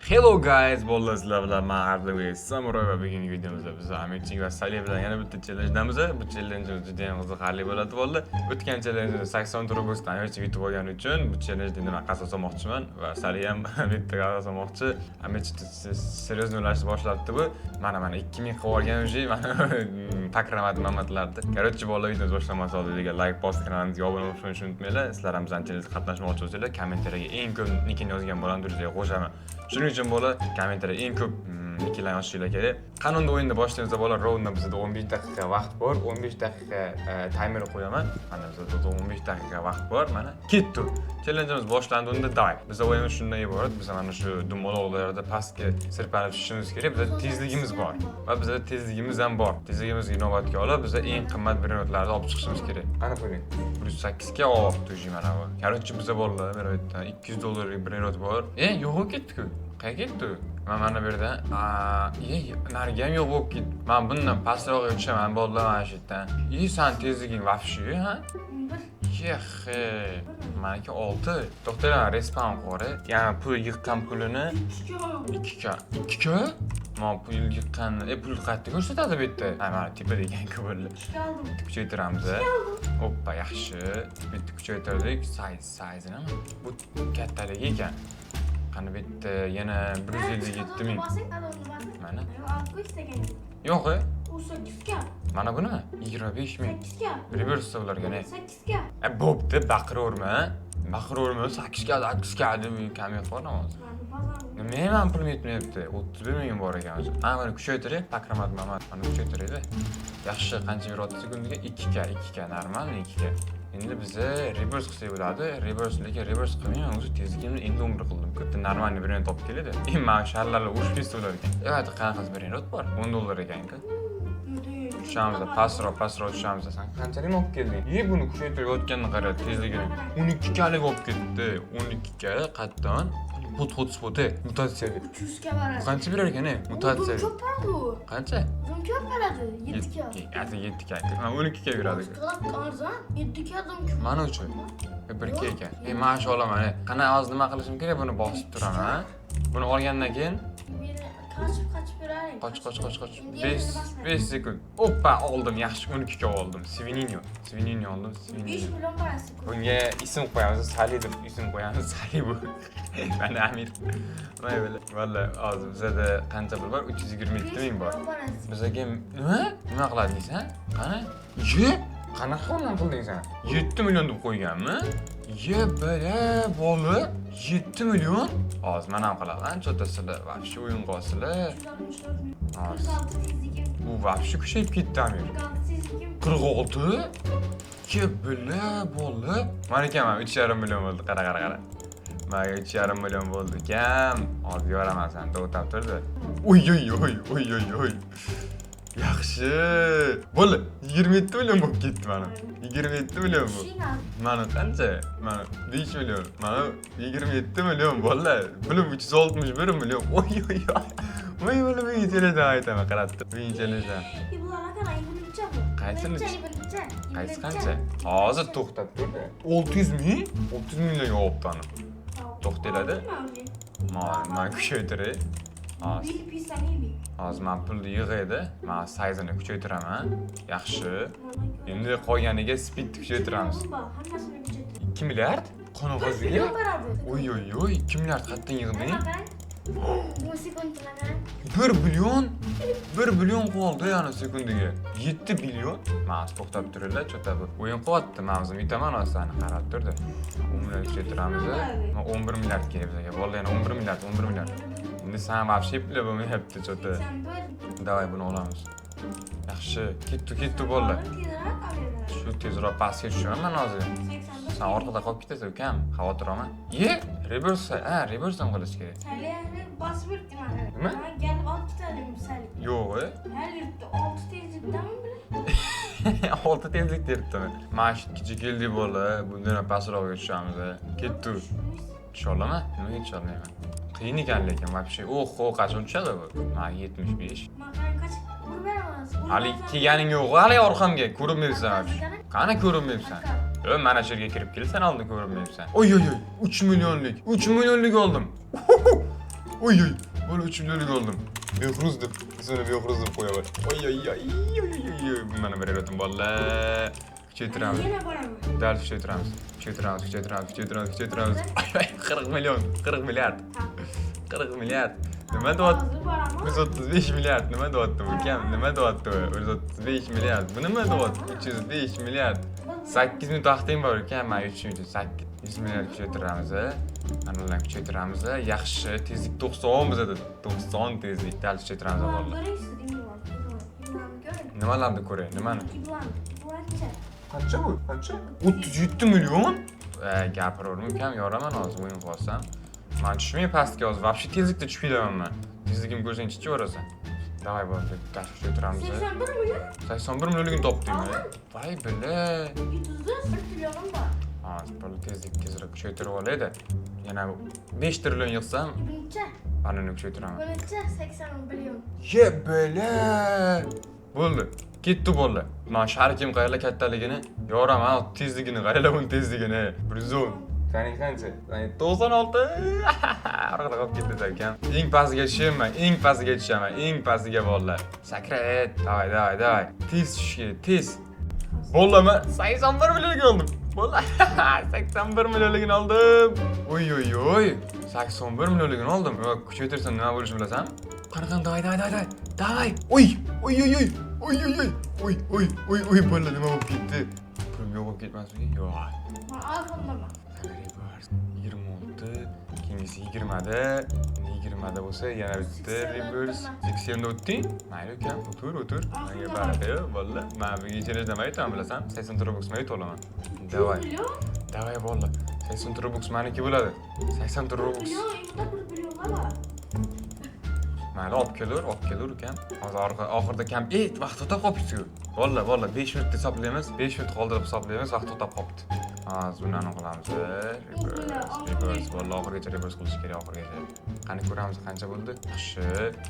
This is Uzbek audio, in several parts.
Hello guys, sizlar bilan men Ardo'ga Samuray va bugungi videomizda biz Amitching va Sali bilan yana bitta challenge'damiz. Bu challenge'imiz juda ham qiziqarli bo'ladi bo'ldi. O'tgan challenge'da 80 robustdan Amitching yutib olgani uchun bu challenge nima qasos olmoqchiman va Sali ham bitta qasos olmoqchi. Amitching seryozni o'ylashni boshlabdi bu. Mana 2000 qilib olgan уже, mana takramat mamatlardi. Короче, bolalar videomizni boshlamas oldin like bosib kanalimizga obuna bo'lishni unutmanglar. Sizlar ham challenge'da qatnashmoqchi bo'lsangiz, kommentariyaga eng ko'p nickini yozgan bolani durustga qo'shaman. Shuning uchun bola kommentariyga eng ko'p nicklar yozishinglar kerak. Qanunda o'yinni boshlaymiz bola. Rovna bizda 15 daqiqa vaqt bor. 15 daqiqa timer qo'yaman. Mana bizda 15 daqiqa vaqt bor. Mana ketdi. Challenge'imiz boshlandi. Unda davay. Biz o'yinimiz shundan iborat. Biz mana shu dumaloqlarda pastga sirpanib tushishimiz kerak. Bizda tezligimiz bor. Va bizda tezligimiz ham bor. Tezligimizni inobatga olib, biz eng qimmat brendlarni olib chiqishimiz kerak. Qani qo'ying. +8 ga olib mana bu. Короче, bizda bolalar bu yerda $200 brend bor. Yo'q ketdi-ku. Qayerga ketdi? Mana bu yerda nariga ham yo'q bo'lib ketdi. Men bundan pastroq uchaman bolalar mana shu yerdan. Sen tezliging вообще, ha? Yehe. Meniki 6. To'xtalar, respawn qori. Yana pul yiqqan pulini 2 ga. 2 ga? Men pul yiqqan, pul qayerda ko'rsatadi bu yerda? Mana tepada ekan-ku bo'ldi. Kuchaytiramiz. Hoppa, yaxshi. Bitta kuchaytirdik. Size nima? Bu kattaligi ekan. Qani bitta yana 157 ming. Mana. Yo'q. U 8 ga. Mana bunimi? 25 ming. 8 ga. Reverse ularga. 8 ga. Bo'pti, baqiraverma. Baqiraverma, 8 ga, 8 ga deb kamiyat bormi hozir? Men pul yetmayapti. 31 ming bor ekan o'zi. Mana kuchaytirib, takramat mamat. Mana kuchaytiradi. Yaxshi, qancha yuradi sekundiga? 2 ga, normal 2 ga. Endi biza reverse qilsak bo'ladi. Lekin reverse qilmayman, o'zi tezligimni endi 11 qildim. Bitta normalniy brend topib keladi. Men sharlarlar urush festolar ekan. Evet, qanaqa brend bor? $10 ekan-ku. Tushamiz, pastroq tushamiz. Sen qanchalik olib kelding? Buni kuchaytirib o'tganini qara, tezligini. 12 galik olib ketdi. 12 ga qatdan hotspot mutatsiya. 300 ga boradi. Qancha berar ekan, mutatsiya? Ko'p boradi u. Qancha? Zum ko'p boradi. 7 ga. Hadi 7 ga. Men 12 ga beradi. Arzon 7 ga zum ko'p. Mana uchun. 1 ga ekan. Mana shu olaman. Qana hozir nima qilishim kerak? Buni bosib turaman. Buni olgandan keyin Qochib beraring. Qoch. 5 sekund. Hoppa, oldim. Yaxshi 12 ga oldim. Svininyo oldim. 5 million parasi. Bunga ism qo'yamiz. Sali deb ism qo'yamiz. Sali bu. Mana Amir. Valla hozir bizda qancha pul bor? 322 ming bor. Bizga nima qiladi deysan? Qani? Qanaqa o'rnan qilding sen? 7 million deb qo'yganmi? Bola 7 million? Hozir men ham qilaman. Cho'tasizlar, вообще o'yin qolsizlar. Bu вообще kuchayib ketdi Amir. 46? Bola. Meniki ham 3,5 million bo'ldi. Qara. Menga 3,5 million bo'ldi ekan. Hozir yoraman sen, to'xtab turdi. Oy. Yaxshi. Bola 27 million bo'lib ketdi mana. 27 million bu. Mana qancha? Mana 5 million. Mana 27 million bola. Pulim 361 million. Oy. Voy bola men challenge'dan aytaman, qarabdi. Men challenge'dan. Bularga qara, ibn Qaysini? Qaysi qancha? Hozir to'xtab turdi. 600 ming? 30 millionga olibdi ani. To'xtaladi. Men kuchaytiray. Hozir men pulni yig'aydi. Men size'ini kuchaytiraman. Yaxshi. Endi qolganiga speed kuchaytiramiz. 2 milliard? Qanaqasiga? Oy, 2 milliard qatdan yig'ding? 1 billion qoldi yana sekundiga. 7 billion. Men to'xtab turinglar, cho'ta bu. O'yin qilyapti, men o'zim yutaman osani qarab turdi. 10 million kuchaytiramiz. Men 11 milliard kerak bizga. Bo'ldi yana 11 milliard. Endi sen вообще pul bo'lmayapti cho'ta. Davay buni olamiz. Yaxshi, ketdi bo'ldi. Shu tezroq pastga tushaman men hozir. Sen orqada qolib ketasan, ukam. Xavotir olma. Reverse ham qilish kerak. Bosib yuribdi mana. Nima? Men kelib olib ketadim sal. Yo'q. Hal yuribdi 6 tezlikdami bile? 6 tezlik deribdimi? Mana shu kichik keldi bola. Bundan pastroqga tushamiz. Ketdi. Tusholami? Nima tusholmayman. Qiyin ekan lekin вообще. Qachon tushadi bu? Men 75. Men qancha urib beraman. Hali kelganing yo'q, hali orqamga ko'rinmaysan. Qani ko'rinmaysan? Mana shu yerga kirib kelsan, oldin ko'rinmaysan. Oy, 3 millionlik oldim. Oy oy. Böyle 3 milyonluk oldum. Behruz deb. Sonra Behruz deb qo'yaman. Oy oy oy. Mana beraverdim bolalar. Kuchaytiramiz. Yana boraman. Dal kuchaytiramiz. Kuchaytiramiz. Ay 40 milyon, 40 milliard. 40 milliard. Nima deyapti? Hozir boraman. 135 milliard nima deyapti ukam? Nima deyapti? 135 milliard. Bu nima deyapti? 305 milliard. 8 minut vaqting bor ukam, men 3 minut 100 milliard kuchaytiramiz. Mana ularni kuchaytiramiz. Yaxshi, tezlik 90 bizada. 90 tezlik. Dal kuchaytiramiz bolalar. Nimalarni ko'ray? Nimani? Qancha bu? Qancha? 37 million? Gapiraverdim ukam, yoraman hozir o'yin qilsam. Men tushmay pastga hozir. Вообще tezlikda tushib ketaman men. Tezligim ko'rsang chiqaverasan. Davay bo'ldi. Tashib o'tiramiz. 81 million. 81 millionligini topdingmi? Voy bila. 101 trillionim bor. Ha, böyle tezroq kuchaytirib olaydi. Yana 5 trillion yig'sam, Buncha. anani kuchaytiraman. Buncha 80 million. Ye bila. Bo'ldi. Ketdi bo'ldi. Men sharkim qayerlar kattaligini yoraman, tezligini qaranglar buni tezligini. 110. Qani qancha? 96. Orqada qolib ketdi ekan. Eng pastiga tushaman, eng pastiga bolalar. Sakrat. Davay. Tez tushga, tez. Bo'ldi, men 81 millionga oldim. Bo'ldi. 81 millionligini oldim. Oy. 81 millionligini oldim. Yo'q, kuchaytirsam nima bo'lishini bilasanmi? Qanaqa davay. Oy. Bo'ldi, nima bo'lib ketdi? Pulim yo'q bo'lib ketmasmi? Yo'q. Men iPhone'daman. 26, keyingisi 20da. 20da bo'lsa yana bitta reverse 80 da o'tding. Mayli ukam, o'tir. Menga baraka, bo'ldi. Men bugun chellenjda nima aytaman bilasan? 80 Robux men aytolaman. Davay bo'ldi. 80 Robux meniki bo'ladi. 80 Robux. Mayli olib kelur ukam. Hozir oxirida kam vaqt to'xtab qolibdi-ku. Bo'ldi. 5 minutda hisoblaymiz. 5 minut qoldi deb hisoblaymiz, vaqt to'xtab qolibdi. Hozir buni qilamiz. Reverse bo'ldi. Oxirigacha reverse qilish kerak oxirigacha. Qani ko'ramiz qancha bo'ldi? Yaxshi,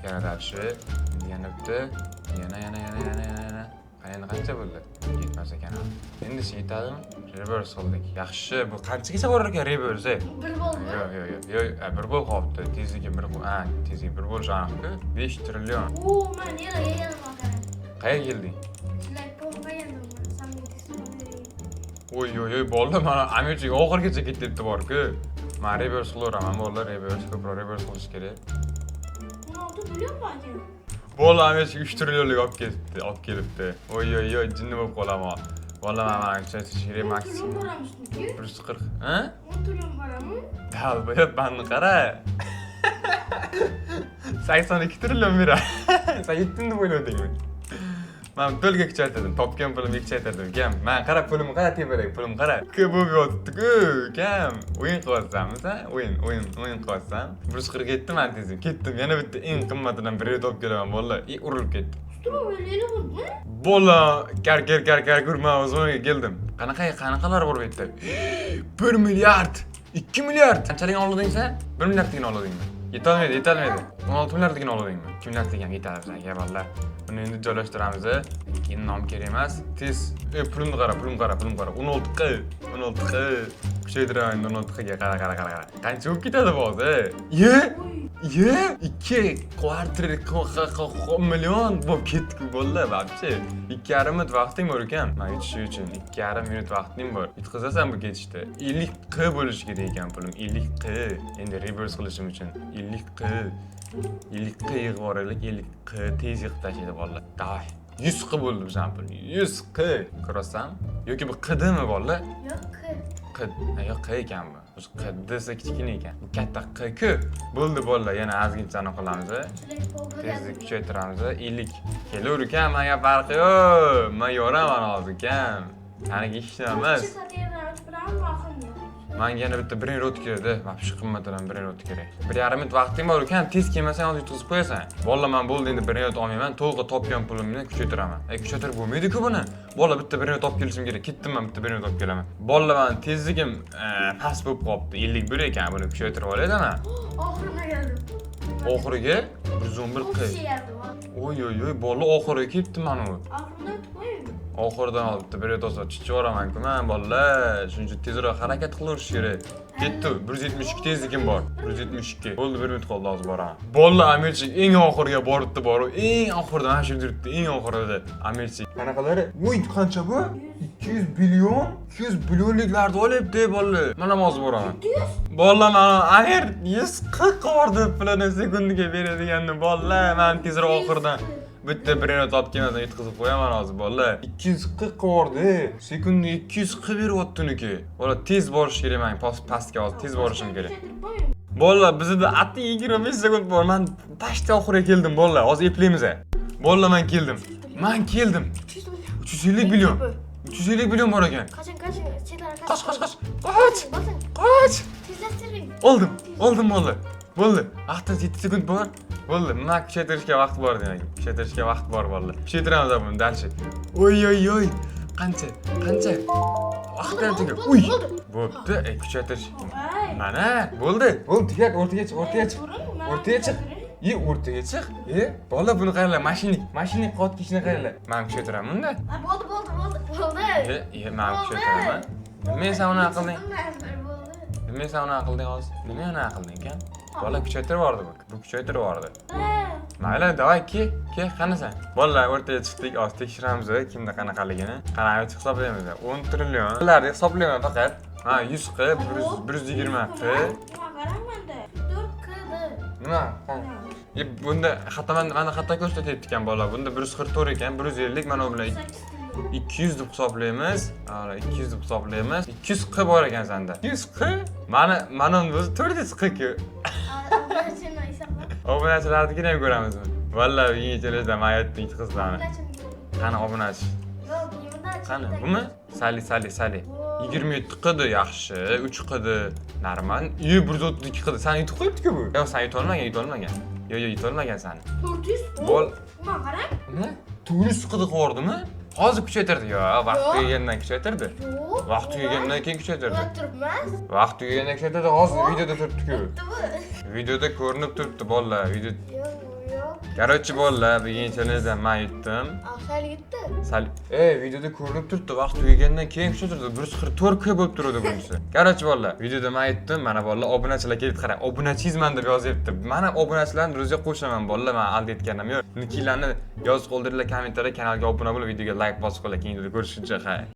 yana yaxshi. Yana bitta. Yana. Endi qancha bo'ldi? Yetmas ekan. Endi yetadimi? Reverse qildik. Yaxshi, bu qanchagacha borar ekan reverse? 1 bo'ldi. Yo'q, 1 bo'lib qolibdi. Tezligi 1 tezligi 1 bo'lishi aniq-ku. 5 trillion. Men yana maqaram. Qayerga kelding? Telefonga keldim. Oy, bo'ldi. Mana Amerikaga oxirigacha ketibdi bor-ku. Men reverse qilaveraman, bo'ldi. Ko'proq reverse qilish kerak. 16 million bor ekan. Bo'ldi, Amerika 3 trillionlik olib kelibdi. Oy, jinni bo'lib qolaman. Vallahi men kuchaytirishga maksimum boramiz. 140. Ha? 10 trillion borami? Dalboyab banni qara. 82 trillion mira. Sen yetding deb o'yladingmi? Men pulga kuchaytirdim, topgan pulimga kuchaytirdim, ukam. Men qara pulimni qara tepalik, pulim qara. Ko'p bo'lib yotibdi-ku, ukam. O'yin qilyapsanmiz, ha? O'yin qilyapsan. 147 men tezim. Ketdim, yana bitta eng qimmatidan birini topib kelaman, vallahi. Urilib ketdim. Bola, kar kurma o'zimga keldim. Qanaqalar bor bu yerda? 1 milliard, 2 milliard. Qanchaligini olding sen? 1 milliardligini oldingmi? Yetolmaydi. 16 milliardligini oldingmi? 2 milliardlik ham yetadi bizga, vallahi. Buni endi joylashtiramiz. Keyin nom kerak emas. Tez, pulimni qara. 16 kuchaytiraman 16 ga qara. Qancha bo'lib ketadi bu hozir? Ye, 2 kvartir million bo'lib ketdi-ku bolalar, вообще. 2,5 minut vaqting bor ekan. Men yetish uchun 2,5 minut vaqting bor. Yetkazasan bu ketishda. 50 q bo'lishi kerak ekan pulim. 50 q. Endi reverse qilishim uchun 50 q. 50 q yig'ib yuboraylik, 50 q tez yig'ib tashlaydi bolalar. Davay. 100 q bo'ldi bizning pul. 100 q. Ko'rasan? Yoki bu qdimi bolalar? Yo'q, q ekan bu. Qdisi kichkina ekan. Bu katta q-ku. Bo'ldi bolalar, yana ozginchani qilamiz. Tezlik kuchaytiramiz. 50. Kelur ekan, menga farqi yo'q. Men yoraman hozir ekan. Qaniga ish emas. Menga yana bitta birinchi rot kerak-da. Вообще qimmatdan birinchi rot kerak. 1,5 minut vaqting bor ekan, tez kelmasang hozir yutqizib qo'yasan. Bolalar, men bo'ldi endi birinchi rot olmayman, to'g'ri topgan pulimni kuchaytiraman. Kuchaytirib bo'lmaydi-ku buni. Bolalar, bitta birinchi rot topib kelishim kerak. Ketdim men bitta birinchi rot topib kelaman. Bolalar, men tezligim past bo'lib qolibdi. 51 ekan, buni kuchaytirib olayman. Oxiriga keldim. Oxiriga 111 q. Oy, bolalar oxiriga ketdi mana u. Oxiridan olib bitta birinchi rot chiqib yuboraman-ku men bolalar. Shuning uchun tezroq harakat qilirish kerak. Ketdi. 172 tezligim bor. 172. Bo'ldi, 1 minut qoldi hozir boraman. Bo'ldi, Amirchik eng oxiriga boribdi boru. Eng oxirida mana shu yuribdi, eng oxirida Amirchik. Qanaqalari? Voy, qancha bu? 200 billion? 200 billionliklarni olyapti, bo'ldi. Mana hozir boraman. 100? Bo'ldi, mana Amir 140 bordi pulini sekundiga beradiganni. Bo'ldi, men tezroq oxirdan bitta birini topib kelmasam yetkazib qo'yaman hozir bo'ldi. 240 bordi. Sekundiga 240 beryapti-niki. Bo'ldi, tez borish kerak men pastga hozir tez borishim kerak. Bo'ldi, bizda ati 25 sekund bor. Men pashta oxiriga keldim, bo'ldi. Hozir eplaymiz. Bo'ldi, men keldim. Men keldim. 350 million. 350 million bor ekan. Qachon Qoch. Qoch. Tezlashtiring. Oldim bo'ldi. Bo'ldi. Vaqtda 7 sekund bor. Bo'ldi. Nima kuchaytirishga vaqt bor demak. Kuchaytirishga vaqt bor bo'ldi. Kuchaytiramiz buni dalchi. Oy. Qancha? Vaqt qancha? Uy. Bo'pti. Kuchaytirish. Mana, bo'ldi. Bo'ldi, tugat, o'rtaga chiq. O'rtaga chiq. Bola buni qaranglar, mashinik qotkichini qaranglar. Men kuchaytiraman bunda. Bo'ldi. Men kuchaytiraman. Men sen uni aqlding. Nima sen uni aqlding hozir? Nima uni aqlding ekan? Bola kuchaytirib yubordi bu. Bu kuchaytirib yubordi. Mayli, davay ke, qanasan? Bolalar o'rtaga chiqdik, hozir tekshiramiz kimda qanaqaligini. Qanaqa hisoblaymiz. 10 trillion. Ularni hisoblayman faqat. Ha, 100 q, 120 q. Qarangmanda. 4 qdi. Nima? Bunda mana xato ko'rsatyapti ekan bola. Bunda 144 ekan, 150 mana bu bilan 200 deb hisoblaymiz. Mana 200 deb hisoblaymiz. 200 q bor ekan senda. 200 q? Mana o'zi 400 q-ku. Obunachilarnikini ham ko'ramizmi? Vallahi yengilchilashda mayatni qizlarni. Qani obunachi? Qani, bumi? Sali. 27 qidi yaxshi, 3 qidi normal. 132 qidi. Sen yutib qo'yibdi-ku bu. Yo'q, sen yutolmagan. Yo'q, yutolmagan sen. 400. Bol. Nima qarang? Nima? 400 qidi qo'rdimi? Hozir kuchaytirdi. Yo'q, vaqt tugagandan kuchaytirdi. Yo'q. Vaqt tugagandan keyin kuchaytirdi. Ular turibmas. Vaqt tugagandan kuchaytirdi. Hozir videoda turibdi-ku. Videoda ko'rinib turibdi bolalar. Video. Yo'q. Короче, bolalar, bugun challengedan men yutdim. Sal yetdi. Videoda ko'rinib turibdi. Vaqt tugagandan keyin kuchaytirdi. 144 k bo'lib turadi bunisi. Короче, bolalar, videoda men yutdim. Mana bolalar obunachilar kelib qarang. Obunachizman deb yozyapti. Mana obunachilarni ro'ziga qo'shaman bolalar. Men ald etganim yo'q. Nikilarni yozib qoldiringlar kommentariyada, kanalga obuna bo'lib, videoga like bosib qo'yinglar. Keyingi videoda ko'rishguncha, hay.